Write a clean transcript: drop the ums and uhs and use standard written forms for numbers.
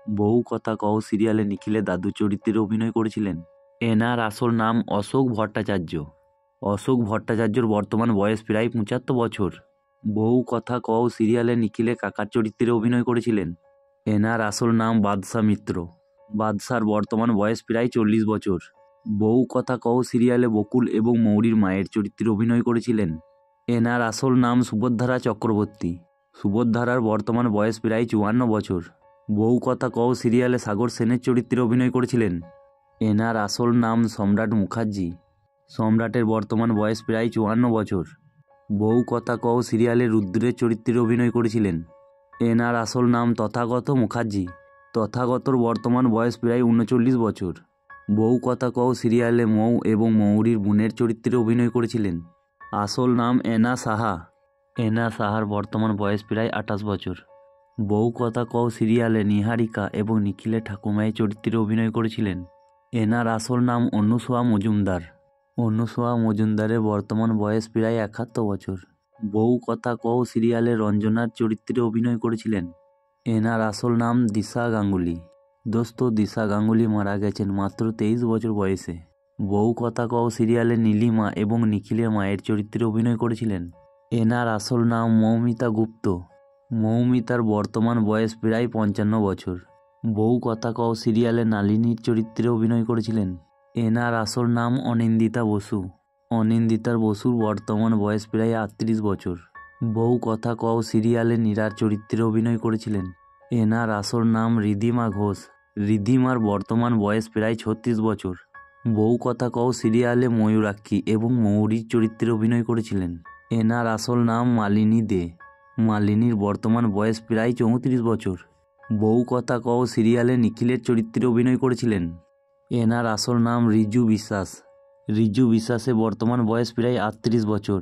বউ কথা কও সিরিয়ালে নিখিলের দাদু চরিত্রে অভিনয় করেছিলেন। এনার আসল নাম অশোক ভট্টাচার্য। অশোক ভট্টাচার্যর বর্তমান বয়স প্রায় ৭৫ বছর। বউ কথা কও সিরিয়ালে নিখিলে কাকার চরিত্রে অভিনয় করেছিলেন। এনার আসল নাম বাদশা মিত্র। বাদশার বর্তমান বয়স প্রায় ৪০ বছর। বউ কথা কও সিরিয়ালে বকুল এবং মৌরীর মায়ের চরিত্রে অভিনয় করেছিলেন। এনার আসল নাম সুবোধধারা চক্রবর্তী। সুবোধধারার বর্তমান বয়স প্রায় ৫৪ বছর। বউ কথা কও সিরিয়ালে সাগর সেনের চরিত্রে অভিনয় করেছিলেন। এনার আসল নাম সম্রাট মুখার্জি। সম্রাটের বর্তমান বয়স প্রায় ৫৪ বছর। বউ কথা কও সিরিয়ালে রুদ্রের চরিত্রে অভিনয় করেছিলেন। এনার আসল নাম তথাগত মুখার্জি। তথাগতর বর্তমান বয়স প্রায় ৩৯ বছর। বউ কথা কও সিরিয়ালে মৌ এবং মৌরীর বোনের চরিত্রে অভিনয় করেছিলেন। আসল নাম এনা সাহা। এনা সাহার বর্তমান বয়স প্রায় ২৮ বছর। বউ কথা কও সিরিয়ালে নিহারিকা এবং নিখিলের ঠাকুমায়ের চরিত্রে অভিনয় করেছিলেন। এনার আসল নাম অনুসোয়া মজুমদার। অনুসোয়া মজুমদারের বর্তমান বয়স প্রায় ৭১ বছর। বউ কথা কও সিরিয়ালে রঞ্জনার চরিত্রে অভিনয় করেছিলেন। এনার আসল নাম দিশা গাঙ্গুলি। দোস্ত দিশা গাঙ্গুলি মারা গেছেন মাত্র ২৩ বছর বয়সে। বউ কথা কও সিরিয়ালে নীলিমা এবং নিখিলের মায়ের চরিত্রে অভিনয় করেছিলেন। এনার আসল নাম মৌমিতা গুপ্ত। মৌমিতার বর্তমান বয়স প্রায় ৫৫ বছর। বউ কথা কও সিরিয়ালে নালিনীর চরিত্রে অভিনয় করেছিলেন। এনার আসল নাম অনিন্দিতা বসু। অনিন্দিতার বসুর বর্তমান বয়স প্রায় ৩৮ বছর। বউ কথা কও সিরিয়ালে নীরার চরিত্রে অভিনয় করেছিলেন। এনার আসল নাম রিধিমা ঘোষ। রিধিমার বর্তমান বয়স প্রায় ৩৬ বছর। বউ কথা কও সিরিয়ালে ময়ূরাক্ষী এবং মৌরীর চরিত্রে অভিনয় করেছিলেন। এনার আসল নাম মালিনী দে। মালিনীর বর্তমান বয়স প্রায় ৩৪ বছর। বউ কথা কও সিরিয়ালে নিখিলের চরিত্রে অভিনয় করেছিলেন। এনার আসল নাম রিজু বিশ্বাস। রিজু বিশ্বাসের বর্তমান বয়স প্রায় ৩৮ বছর।